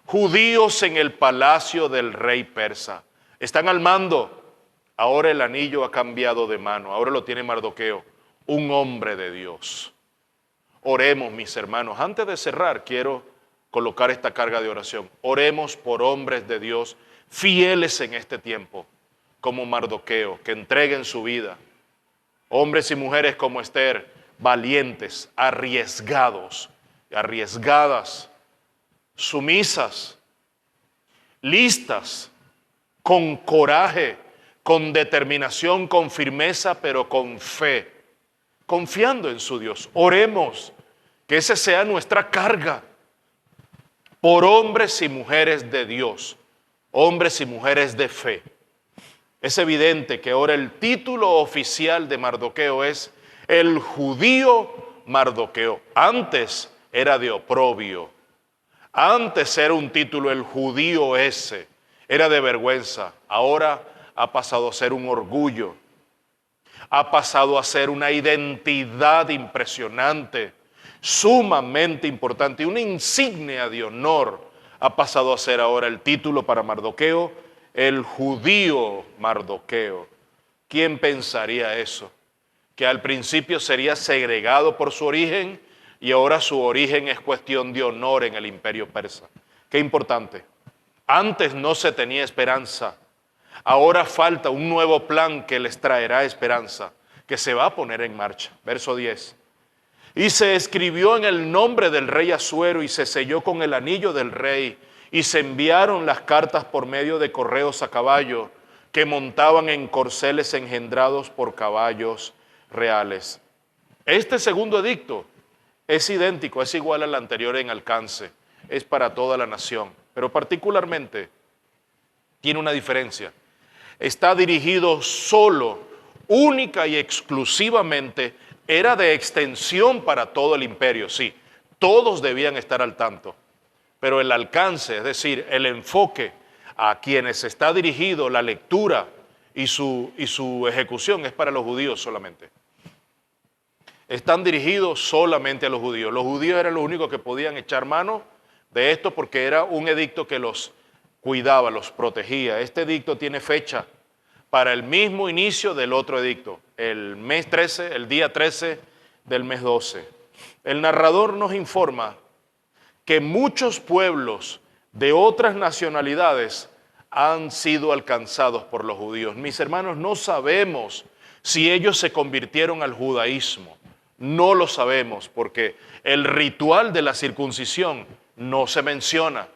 Judíos en el palacio del rey persa. Están al mando. Ahora el anillo ha cambiado de mano. Ahora lo tiene Mardoqueo, un hombre de Dios. Oremos, mis hermanos. Antes de cerrar, quiero colocar esta carga de oración. Oremos por hombres de Dios fieles en este tiempo, como Mardoqueo, que entreguen su vida. Hombres y mujeres como Esther, valientes, arriesgadas, sumisas, listas, con coraje, con determinación, con firmeza, pero con fe, confiando en su Dios. Oremos que esa sea nuestra carga por hombres y mujeres de Dios, hombres y mujeres de fe. Es evidente que ahora el título oficial de Mardoqueo es el judío Mardoqueo. Antes era de oprobio. Antes era un título, el judío ese, era de vergüenza. Ahora ha pasado a ser un orgullo. Ha pasado a ser una identidad impresionante, sumamente importante, y una insignia de honor. Ha pasado a ser ahora el título para Mardoqueo, el judío Mardoqueo. ¿Quién pensaría eso? que al principio sería segregado por su origen y ahora su origen es cuestión de honor en el imperio persa. Qué importante. Antes no se tenía esperanza, ahora falta un nuevo plan que les traerá esperanza, que se va a poner en marcha. Verso 10. Y se escribió en el nombre del rey Asuero y se selló con el anillo del rey y se enviaron las cartas por medio de correos a caballo que montaban en corceles engendrados por caballos reales. Este segundo edicto es idéntico, es igual al anterior en alcance, es para toda la nación, pero particularmente tiene una diferencia. Está dirigido solo, única y exclusivamente, era de extensión para todo el imperio, sí, todos debían estar al tanto, pero el alcance, es decir, el enfoque a quienes está dirigido la lectura y su ejecución es para los judíos solamente. Están dirigidos solamente a los judíos. Los judíos eran los únicos que podían echar mano de esto porque era un edicto que los cuidaba, los protegía. Este edicto tiene fecha para el mismo inicio del otro edicto, el mes 13, el día 13 del mes 12. El narrador nos informa que muchos pueblos de otras nacionalidades han sido alcanzados por los judíos. Mis hermanos, no sabemos si ellos se convirtieron al judaísmo. No lo sabemos porque el ritual de la circuncisión no se menciona.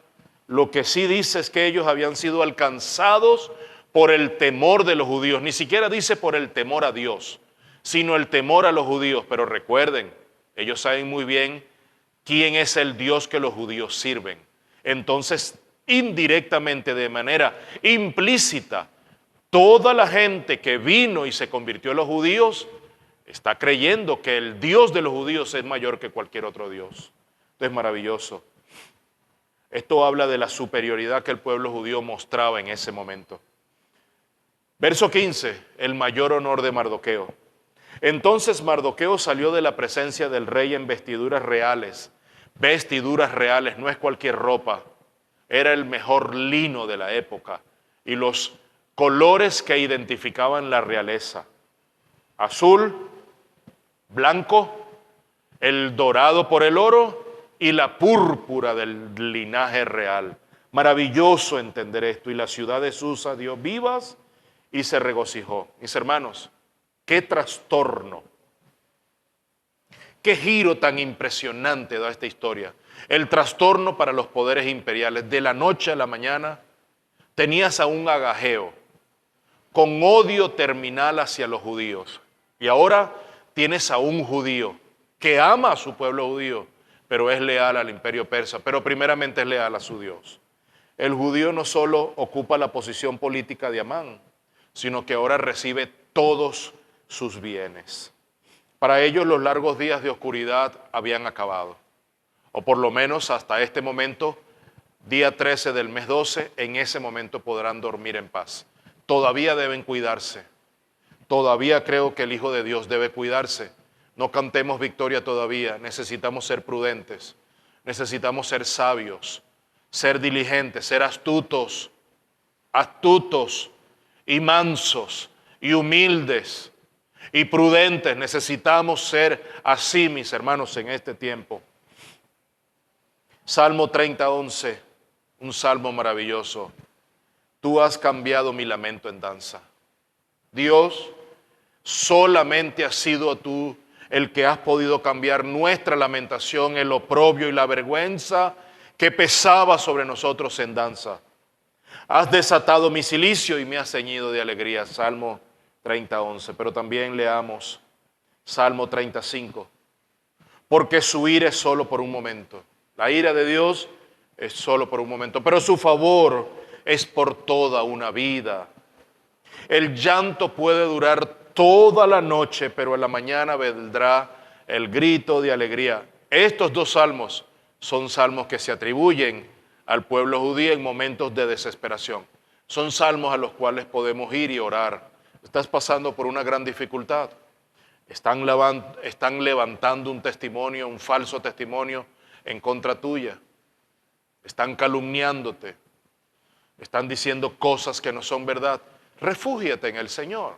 Lo que sí dice es que ellos habían sido alcanzados por el temor de los judíos. Ni siquiera dice por el temor a Dios, sino el temor a los judíos. Pero recuerden, ellos saben muy bien quién es el Dios que los judíos sirven. Entonces, indirectamente, de manera implícita, toda la gente que vino y se convirtió en los judíos está creyendo que el Dios de los judíos es mayor que cualquier otro Dios. Esto es maravilloso. Esto habla de la superioridad que el pueblo judío mostraba en ese momento. Verso 15, el mayor honor de Mardoqueo. Entonces Mardoqueo salió de la presencia del rey en vestiduras reales. Vestiduras reales, no es cualquier ropa. Era el mejor lino de la época y los colores que identificaban la realeza. Azul, blanco, el dorado por el oro y la púrpura del linaje real. Maravilloso entender esto. Y la ciudad de Susa dio vivas y se regocijó. Mis hermanos, qué trastorno, qué giro tan impresionante da esta historia. El trastorno para los poderes imperiales. De la noche a la mañana tenías a un Agageo con odio terminal hacia los judíos. Y ahora tienes a un judío que ama a su pueblo judío, pero es leal al imperio persa, pero primeramente es leal a su Dios. El judío no solo ocupa la posición política de Amán, sino que ahora recibe todos sus bienes. Para ellos los largos días de oscuridad habían acabado, o por lo menos hasta este momento, día 13 del mes 12, en ese momento podrán dormir en paz. Todavía deben cuidarse. Todavía creo que el Hijo de Dios debe cuidarse. No cantemos victoria todavía. Necesitamos ser prudentes. Necesitamos ser sabios, ser diligentes, ser astutos y mansos y humildes y prudentes. Necesitamos ser así, mis hermanos, en este tiempo. Salmo 30:11, un salmo maravilloso. Tú has cambiado mi lamento en danza. Dios, solamente has sido tú el que has podido cambiar nuestra lamentación, el oprobio y la vergüenza que pesaba sobre nosotros en danza. Has desatado mi cilicio y me has ceñido de alegría. Salmo 30:11. Pero también leamos Salmo 35. Porque su ira es solo por un momento. La ira de Dios es solo por un momento, pero su favor es por toda una vida. El llanto puede durar toda la noche, pero en la mañana vendrá el grito de alegría. Estos dos salmos son salmos que se atribuyen al pueblo judío en momentos de desesperación. Son salmos a los cuales podemos ir y orar. Estás pasando por una gran dificultad. Están levantando un testimonio, un falso testimonio en contra tuya. Están calumniándote. Están diciendo cosas que no son verdad. Refúgiate en el Señor.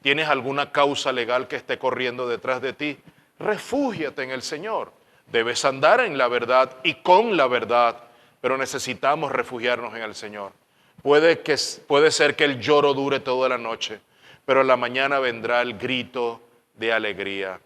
¿Tienes alguna causa legal que esté corriendo detrás de ti? Refúgiate en el Señor. Debes andar en la verdad y con la verdad, pero necesitamos refugiarnos en el Señor. Puede ser que el lloro dure toda la noche, pero en la mañana vendrá el grito de alegría.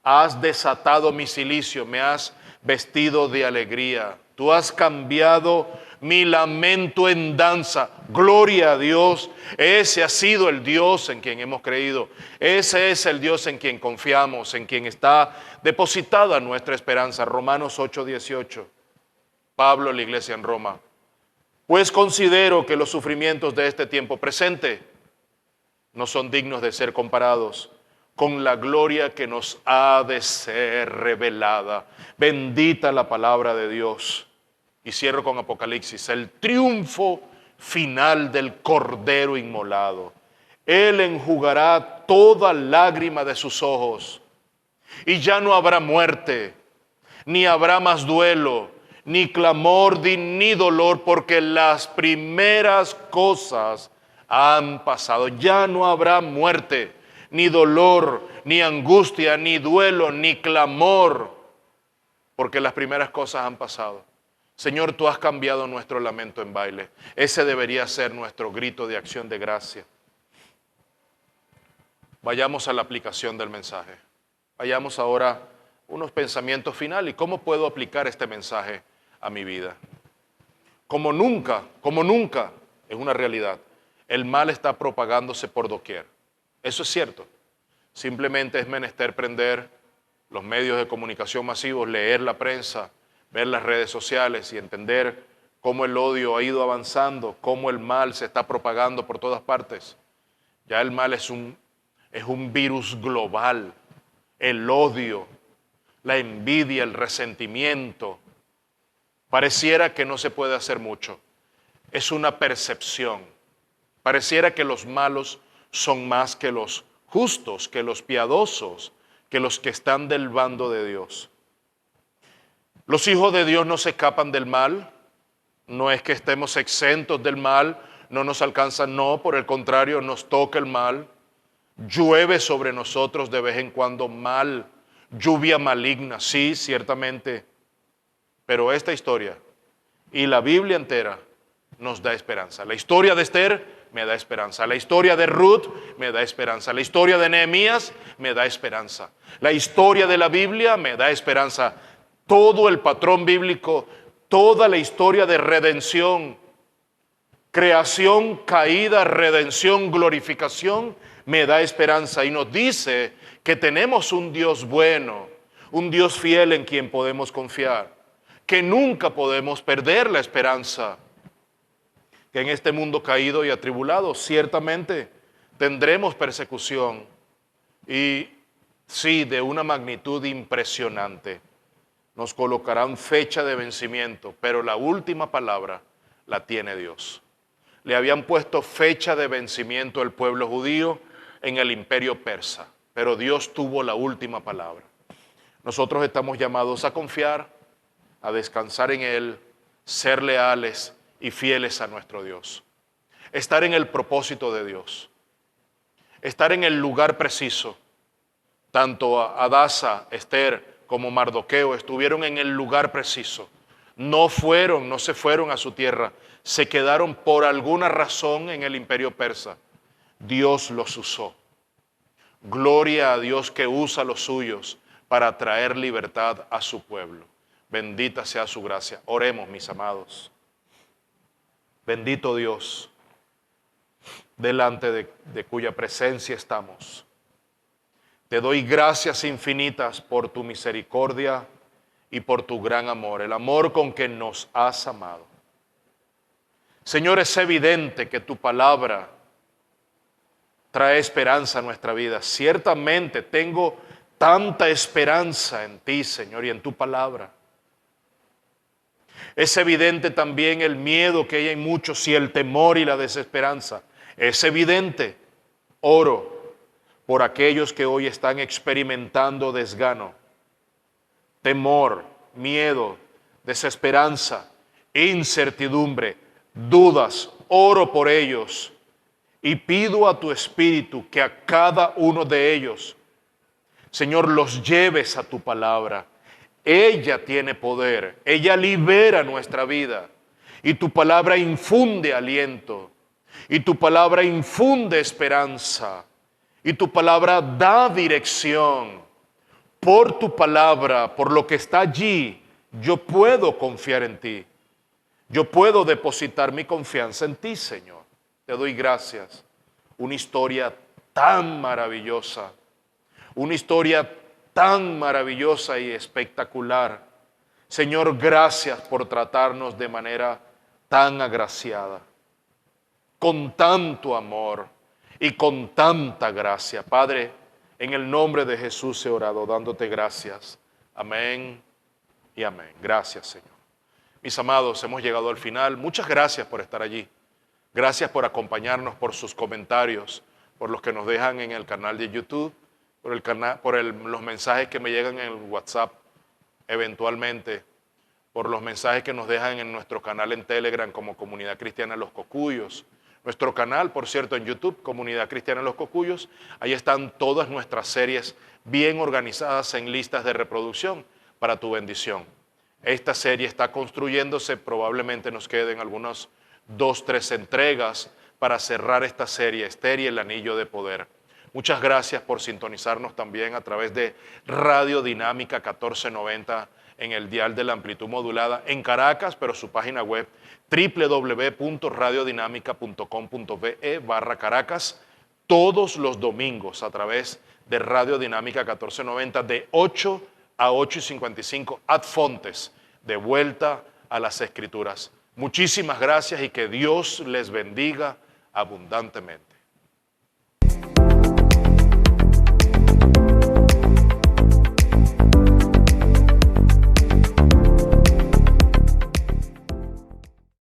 Has desatado mi cilicio, me has vestido de alegría. Tú has cambiado mi lamento en danza. Gloria a Dios. Ese ha sido el Dios en quien hemos creído. Ese es el Dios en quien confiamos, en quien está depositada nuestra esperanza. Romanos 8:18. Pablo a la iglesia en Roma. Pues considero que los sufrimientos de este tiempo presente no son dignos de ser comparados con la gloria que nos ha de ser revelada. Bendita la palabra de Dios. Y cierro con Apocalipsis, el triunfo final del Cordero inmolado. Él enjugará toda lágrima de sus ojos, y ya no habrá muerte, ni habrá más duelo, ni clamor, ni dolor, porque las primeras cosas han pasado. Ya no habrá muerte, ni dolor, ni angustia, ni duelo, ni clamor, porque las primeras cosas han pasado. Señor, tú has cambiado nuestro lamento en baile. Ese debería ser nuestro grito de acción de gracia. Vayamos a la aplicación del mensaje. Vayamos ahora a unos pensamientos finales. ¿Cómo puedo aplicar este mensaje a mi vida? Como nunca, es una realidad. El mal está propagándose por doquier. Eso es cierto. Simplemente es menester prender los medios de comunicación masivos, leer la prensa, ver las redes sociales y entender cómo el odio ha ido avanzando, cómo el mal se está propagando por todas partes. Ya el mal es un virus global. El odio, la envidia, el resentimiento. Pareciera que no se puede hacer mucho. Es una percepción. Pareciera que los malos son más que los justos, que los piadosos, que los que están del bando de Dios. Los hijos de Dios no se escapan del mal. No es que estemos exentos del mal, no nos alcanza, no, por el contrario, nos toca el mal. Llueve sobre nosotros de vez en cuando mal, lluvia maligna, sí, ciertamente. Pero esta historia y la Biblia entera nos da esperanza. La historia de Esther me da esperanza. La historia de Ruth me da esperanza. La historia de Nehemías me da esperanza. La historia de la Biblia me da esperanza. Todo el patrón bíblico, toda la historia de redención, creación, caída, redención, glorificación, me da esperanza y nos dice que tenemos un Dios bueno, un Dios fiel en quien podemos confiar, que nunca podemos perder la esperanza, que en este mundo caído y atribulado ciertamente tendremos persecución y sí, de una magnitud impresionante. Nos colocarán fecha de vencimiento, pero la última palabra la tiene Dios. Le habían puesto fecha de vencimiento al pueblo judío en el imperio persa, pero Dios tuvo la última palabra. Nosotros estamos llamados a confiar, a descansar en Él, ser leales y fieles a nuestro Dios. Estar en el propósito de Dios. Estar en el lugar preciso. Tanto Adasa, Esther, como Mardoqueo estuvieron en el lugar preciso. No se fueron a su tierra, se quedaron por alguna razón en el imperio persa. Dios los usó. Gloria a Dios que usa los suyos para traer libertad a su pueblo. Bendita sea su gracia. Oremos, mis amados. Bendito Dios, delante de cuya presencia estamos. Te doy gracias infinitas por tu misericordia y por tu gran amor, el amor con que nos has amado. Señor, es evidente que tu palabra trae esperanza a nuestra vida. Ciertamente tengo tanta esperanza en ti, Señor, y en tu palabra. Es evidente también el miedo que hay en muchos y el temor y la desesperanza. Es evidente. Oro por aquellos que hoy están experimentando desgano, temor, miedo, desesperanza, incertidumbre, dudas. Oro por ellos Y pido a tu Espíritu que a cada uno de ellos, Señor, los lleves a tu palabra. Ella tiene poder, ella libera nuestra vida. Y tu palabra infunde aliento. Y tu palabra infunde esperanza. Y tu palabra da dirección. Por tu palabra, por lo que está allí, yo puedo confiar en ti. Yo puedo depositar mi confianza en ti, Señor. Te doy gracias. Una historia tan maravillosa. Una historia tan maravillosa y espectacular. Señor, gracias por tratarnos de manera tan agraciada, con tanto amor y con tanta gracia. Padre, en el nombre de Jesús he orado, dándote gracias. Amén y amén. Gracias, Señor. Mis amados, hemos llegado al final. Muchas gracias por estar allí. Gracias por acompañarnos, por sus comentarios, por los que nos dejan en el canal de YouTube, los mensajes que me llegan en el WhatsApp eventualmente, por los mensajes que nos dejan en nuestro canal en Telegram como Comunidad Cristiana Los Cocuyos. Nuestro canal, por cierto, en YouTube, Comunidad Cristiana Los Cocuyos, ahí están todas nuestras series bien organizadas en listas de reproducción para tu bendición. Esta serie está construyéndose, probablemente nos queden algunas 2, 3 entregas para cerrar esta serie, Esther y el Anillo de Poder. Muchas gracias por sintonizarnos también a través de Radio Dinámica 1490 en el dial de la amplitud modulada en Caracas, pero su página web www.radiodinámica.com.be/Caracas, todos los domingos a través de Radio Dinámica 1490 de 8 a 8:55 ad fontes, de vuelta a las Escrituras. Muchísimas gracias y que Dios les bendiga abundantemente.